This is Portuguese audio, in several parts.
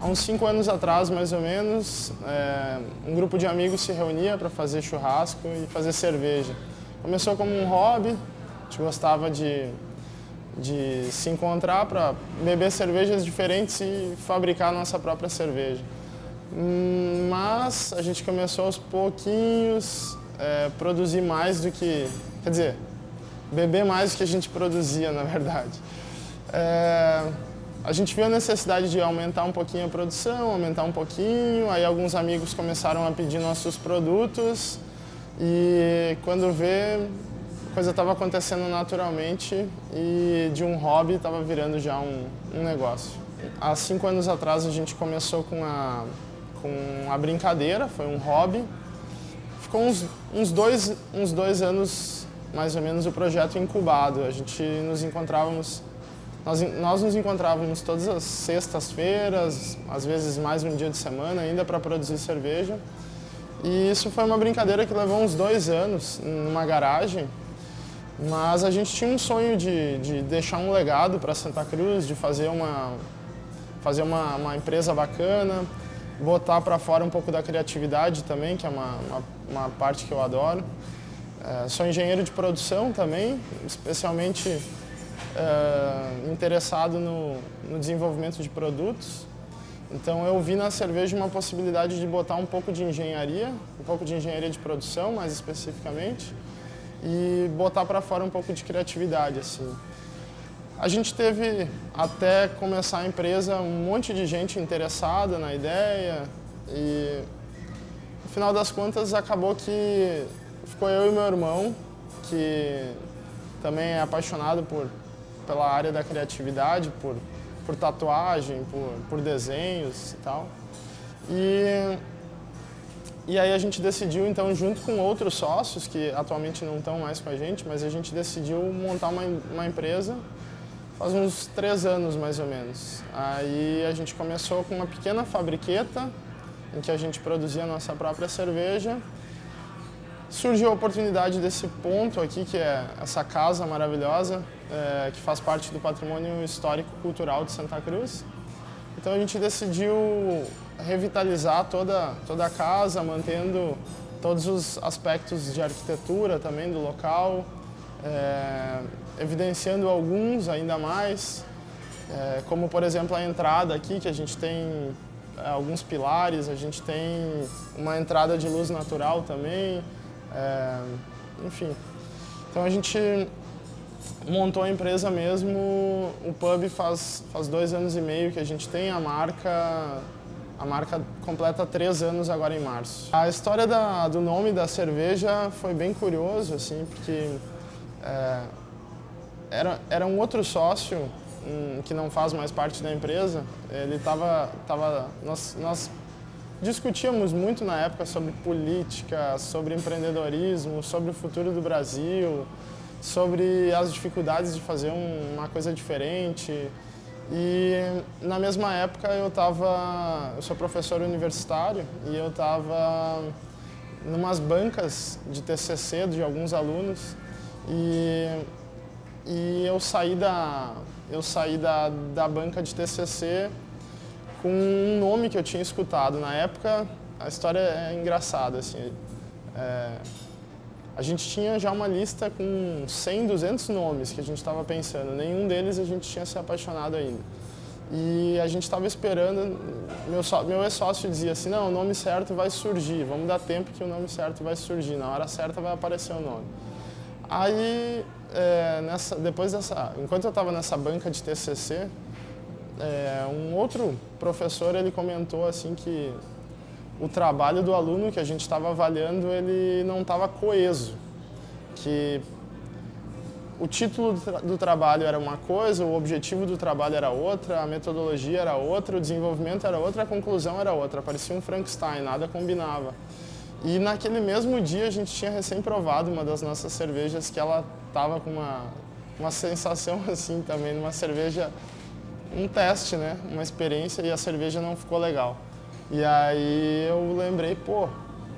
Há uns 5 anos atrás, mais ou menos, um grupo de amigos se reunia para fazer churrasco e fazer cerveja. Começou como um hobby, a gente gostava de se encontrar para beber cervejas diferentes e fabricar a nossa própria cerveja. Mas a gente começou aos pouquinhos produzir mais do que... Quer dizer, beber mais do que a gente produzia, na verdade. A gente viu a necessidade de aumentar um pouquinho a produção, aumentar um pouquinho, aí alguns amigos começaram a pedir nossos produtos e quando vê, a coisa estava acontecendo naturalmente e de um hobby estava virando já um negócio. Há 5 anos atrás a gente começou com a brincadeira, foi um hobby. Ficou uns dois anos, mais ou menos, o projeto incubado. A gente nos encontrávamos, nós nos encontrávamos todas as sextas-feiras, às vezes mais um dia de semana ainda para produzir cerveja. E isso foi uma brincadeira que levou uns 2 anos numa garagem. Mas a gente tinha um sonho de deixar um legado para Santa Cruz, de fazer uma empresa bacana, botar para fora um pouco da criatividade também, que é uma parte que eu adoro. Sou engenheiro de produção também, especialmente interessado no desenvolvimento de produtos. Então eu vi na cerveja uma possibilidade de botar um pouco de engenharia de produção mais especificamente, e botar para fora um pouco de criatividade, assim. A gente teve, até começar a empresa, um monte de gente interessada na ideia e, no final das contas, acabou que ficou eu e meu irmão, que também é apaixonado pela área da criatividade, por tatuagem, por desenhos e tal. E aí a gente decidiu, então, junto com outros sócios, que atualmente não estão mais com a gente, mas a gente decidiu montar uma empresa faz uns 3 anos, mais ou menos. Aí a gente começou com uma pequena fabriqueta, em que a gente produzia a nossa própria cerveja. Surgiu a oportunidade desse ponto aqui, que é essa casa maravilhosa, que faz parte do patrimônio histórico-cultural de Santa Cruz. Então a gente decidiu revitalizar toda a casa, mantendo todos os aspectos de arquitetura também do local, evidenciando alguns ainda mais, como por exemplo a entrada aqui, que a gente tem alguns pilares, a gente tem uma entrada de luz natural também, enfim. Então a gente montou a empresa mesmo, o pub faz 2 anos e meio que a gente tem a marca completa 3 anos agora em março. A história do nome da cerveja foi bem curioso, assim, porque era um outro sócio que não faz mais parte da empresa. Ele nós discutíamos muito na época sobre política, sobre empreendedorismo, sobre o futuro do Brasil, sobre as dificuldades de fazer uma coisa diferente. E na mesma época eu sou professor universitário e eu estava numas bancas de TCC de alguns alunos e eu saí da banca de TCC com um nome que eu tinha escutado. Na época a história é engraçada, assim. A gente tinha já uma lista com 100, 200 nomes que a gente estava pensando. Nenhum deles a gente tinha se apaixonado ainda. E a gente estava esperando, meu ex-sócio dizia assim, não, o nome certo vai surgir, vamos dar tempo que o nome certo vai surgir, na hora certa vai aparecer o nome. Aí, enquanto eu estava nessa banca de TCC, um outro professor, ele comentou assim que o trabalho do aluno que a gente estava avaliando, ele não estava coeso, que o título do trabalho era uma coisa, o objetivo do trabalho era outra, a metodologia era outra, o desenvolvimento era outra, a conclusão era outra, parecia um Frankenstein, nada combinava. E naquele mesmo dia a gente tinha recém-provado uma das nossas cervejas que ela estava com uma sensação assim também, numa cerveja, um teste, né, uma experiência, e a cerveja não ficou legal. E aí eu lembrei, pô,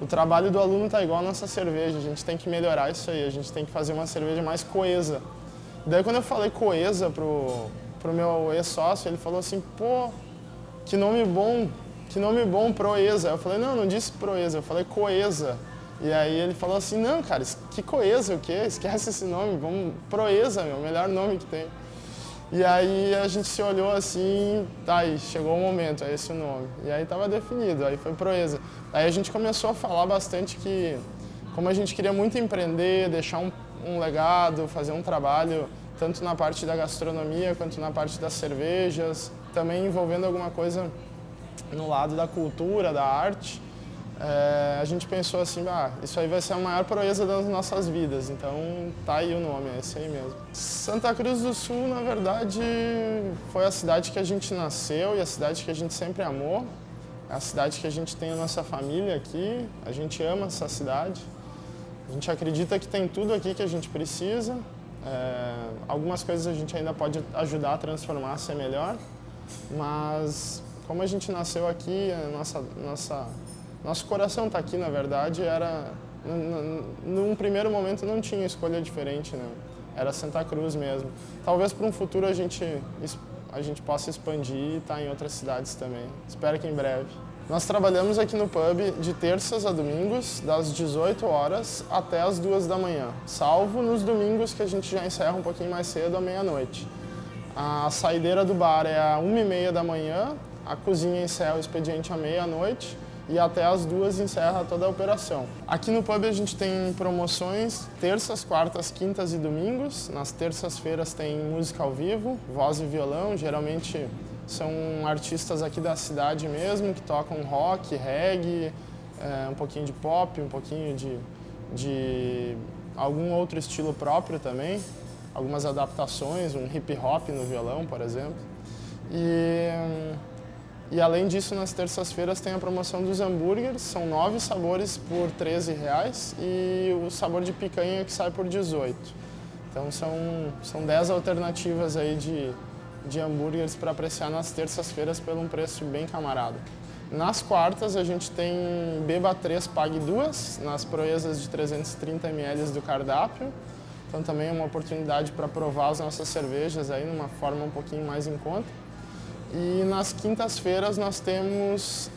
o trabalho do aluno tá igual a nossa cerveja, a gente tem que melhorar isso aí, a gente tem que fazer uma cerveja mais coesa. Daí quando eu falei coesa pro meu ex-sócio, ele falou assim, pô, que nome bom, Proeza. Eu falei, não disse Proeza, eu falei Coeza. E aí ele falou assim, não, cara, que Coeza, o quê? Esquece esse nome, vamos, Proeza, meu, melhor nome que tem. E aí a gente se olhou assim, tá aí, chegou o momento, é esse o nome. E aí estava definido, aí foi Proeza. Aí a gente começou a falar bastante que, como a gente queria muito empreender, deixar um legado, fazer um trabalho, tanto na parte da gastronomia quanto na parte das cervejas, também envolvendo alguma coisa no lado da cultura, da arte, a gente pensou assim, isso aí vai ser a maior proeza das nossas vidas, então tá aí o nome, é esse aí mesmo. Santa Cruz do Sul, na verdade, foi a cidade que a gente nasceu e a cidade que a gente sempre amou, é a cidade que a gente tem a nossa família aqui, a gente ama essa cidade, a gente acredita que tem tudo aqui que a gente precisa, algumas coisas a gente ainda pode ajudar a transformar, a ser melhor, mas como a gente nasceu aqui, nosso coração está aqui, na verdade, num primeiro momento não tinha escolha diferente, né? Era Santa Cruz mesmo. Talvez para um futuro a gente possa expandir e estar em outras cidades também. Espero que em breve. Nós trabalhamos aqui no pub de terças a domingos, das 18 horas até as 2 da manhã, salvo nos domingos que a gente já encerra um pouquinho mais cedo, à meia-noite. A saideira do bar é às 1h30 da manhã, a cozinha encerra o expediente à meia-noite e até às 2 encerra toda a operação. Aqui no pub a gente tem promoções terças, quartas, quintas e domingos. Nas terças-feiras tem música ao vivo, voz e violão. Geralmente são artistas aqui da cidade mesmo, que tocam rock, reggae, um pouquinho de pop, um pouquinho de algum outro estilo próprio também. Algumas adaptações, um hip hop no violão, por exemplo. E além disso, nas terças-feiras tem a promoção dos hambúrgueres, são 9 sabores por R$13 e o sabor de picanha que sai por R$18. Então são 10 alternativas aí de hambúrgueres para apreciar nas terças-feiras por um preço bem camarada. Nas quartas a gente tem beba 3, pague 2, nas proezas de 330 ml do cardápio. Então também é uma oportunidade para provar as nossas cervejas aí numa forma um pouquinho mais em conta. E nas quintas-feiras nós temos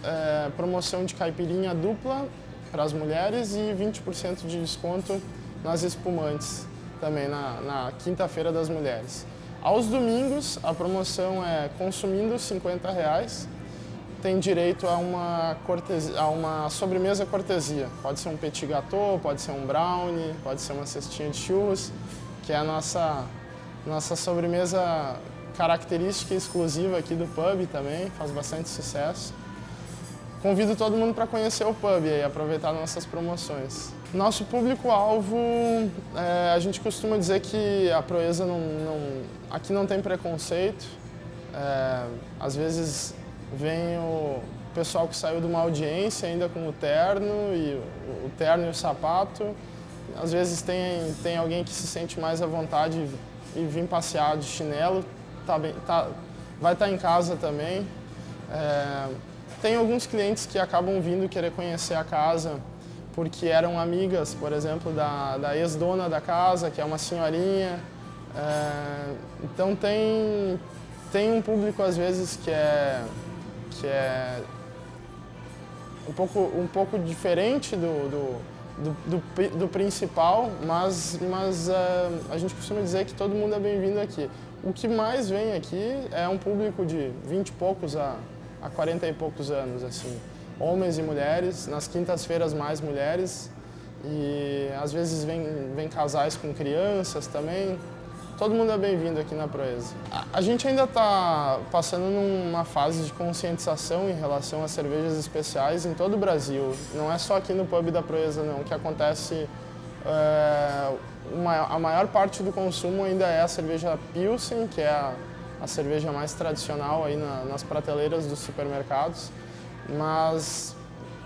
promoção de caipirinha dupla para as mulheres e 20% de desconto nas espumantes, também na quinta-feira das mulheres. Aos domingos a promoção é consumindo R$50, tem direito a uma sobremesa cortesia. Pode ser um petit gâteau, pode ser um brownie, pode ser uma cestinha de churros, que é a nossa sobremesa característica exclusiva aqui do pub também, faz bastante sucesso. Convido todo mundo para conhecer o pub e aproveitar nossas promoções. Nosso público-alvo, a gente costuma dizer que a Proeza aqui não tem preconceito. Às vezes vem o pessoal que saiu de uma audiência ainda com o terno e o sapato. Às vezes tem alguém que se sente mais à vontade e vir passear de chinelo. Vai estar em casa também. Tem alguns clientes que acabam vindo querer conhecer a casa porque eram amigas, por exemplo, da ex-dona da casa, que é uma senhorinha. Então tem um público às vezes que é um pouco diferente do principal, mas a gente costuma dizer que todo mundo é bem-vindo aqui. O que mais vem aqui é um público de 20 e poucos a 40 e poucos anos, assim. Homens e mulheres, nas quintas-feiras mais mulheres e às vezes vem casais com crianças também. Todo mundo é bem-vindo aqui na Proeza. A gente ainda está passando numa fase de conscientização em relação às cervejas especiais em todo o Brasil. Não é só aqui no pub da Proeza, não. O que acontece, a maior parte do consumo ainda é a cerveja Pilsen, que é a cerveja mais tradicional aí nas prateleiras dos supermercados. Mas,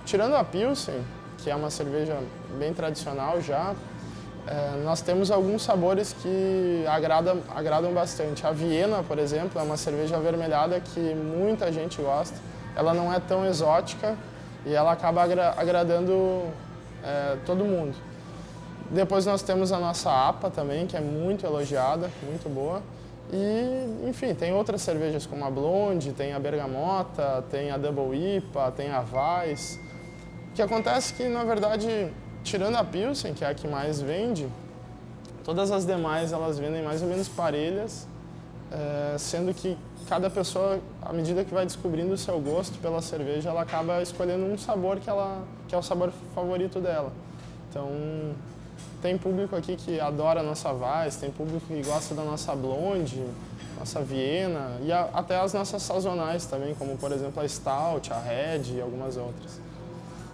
tirando a Pilsen, que é uma cerveja bem tradicional já, nós temos alguns sabores que agradam bastante. A Viena, por exemplo, é uma cerveja avermelhada que muita gente gosta. Ela não é tão exótica e ela acaba agradando todo mundo. Depois nós temos a nossa APA também, que é muito elogiada, muito boa. E, enfim, tem outras cervejas como a Blonde, tem a Bergamota, tem a Double IPA, tem a Weiss. O que acontece é que, na verdade, tirando a Pilsen, que é a que mais vende, todas as demais elas vendem mais ou menos parelhas, sendo que cada pessoa, à medida que vai descobrindo o seu gosto pela cerveja, ela acaba escolhendo um sabor que é o sabor favorito dela. Então, tem público aqui que adora a nossa Weiss, tem público que gosta da nossa Blonde, nossa Viena e até as nossas sazonais também, como por exemplo a Stout, a Red e algumas outras.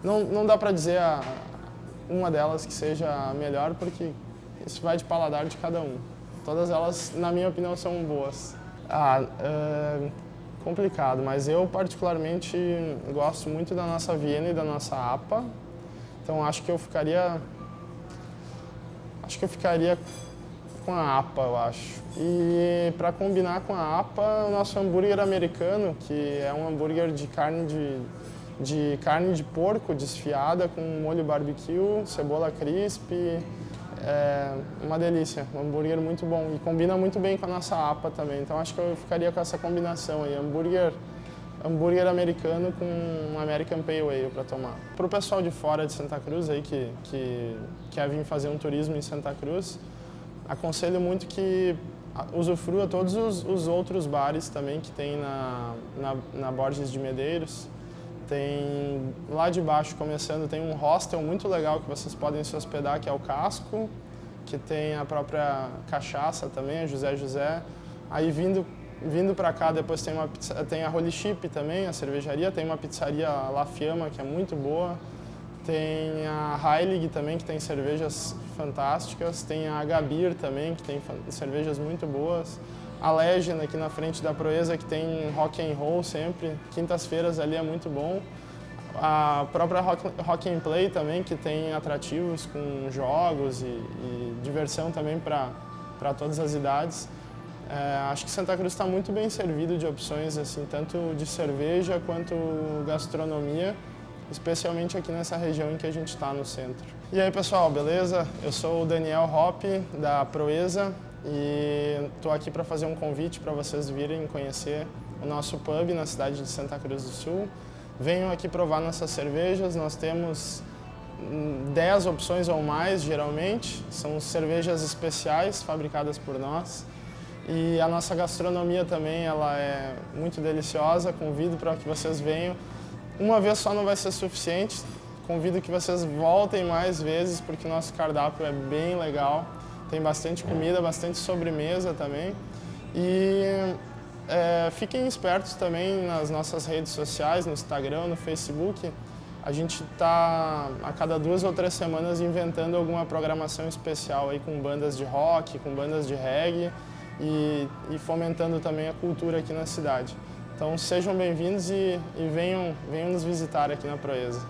Não dá para dizer uma delas que seja a melhor, porque isso vai de paladar de cada um. Todas elas, na minha opinião, são boas. Complicado, mas eu particularmente gosto muito da nossa Viena e da nossa APA. Então acho que eu ficaria com a APA, eu acho. E para combinar com a APA, o nosso hambúrguer americano, que é um hambúrguer de carne de porco desfiada com molho barbecue, cebola crisp, é uma delícia, um hambúrguer muito bom e combina muito bem com a nossa APA também. Então acho que eu ficaria com essa combinação aí, hambúrguer americano com American Pale Ale para tomar. Para o pessoal de fora de Santa Cruz aí que quer vir fazer um turismo em Santa Cruz, aconselho muito que usufrua todos os outros bares também que tem na Borges de Medeiros. Tem lá de baixo, começando, tem um hostel muito legal que vocês podem se hospedar, que é o Casco, que tem a própria cachaça também, a José José. Aí vindo para cá, depois tem a Holy Chip também, a cervejaria, tem uma pizzaria La Fiamma, que é muito boa. Tem a Heilig também, que tem cervejas fantásticas. Tem a Gabir também, que tem cervejas muito boas. A Legend aqui na frente da Proeza, que tem rock and roll sempre. Quintas-feiras ali é muito bom. A própria Rock and Play também, que tem atrativos com jogos e diversão também para todas as idades. Acho que Santa Cruz está muito bem servido de opções, assim, tanto de cerveja quanto gastronomia, especialmente aqui nessa região em que a gente está, no centro. E aí, pessoal, beleza? Eu sou o Daniel Hoppe, da Proeza, e estou aqui para fazer um convite para vocês virem conhecer o nosso pub na cidade de Santa Cruz do Sul. Venham aqui provar nossas cervejas, nós temos 10 opções ou mais, geralmente. São cervejas especiais, fabricadas por nós. E a nossa gastronomia também, ela é muito deliciosa, convido para que vocês venham. Uma vez só não vai ser suficiente, convido que vocês voltem mais vezes, porque o nosso cardápio é bem legal. Tem bastante comida, bastante sobremesa também. E fiquem espertos também nas nossas redes sociais, no Instagram, no Facebook. A gente está a cada 2 ou 3 semanas inventando alguma programação especial aí com bandas de rock, com bandas de reggae e fomentando também a cultura aqui na cidade. Então sejam bem-vindos e venham nos visitar aqui na Proeza.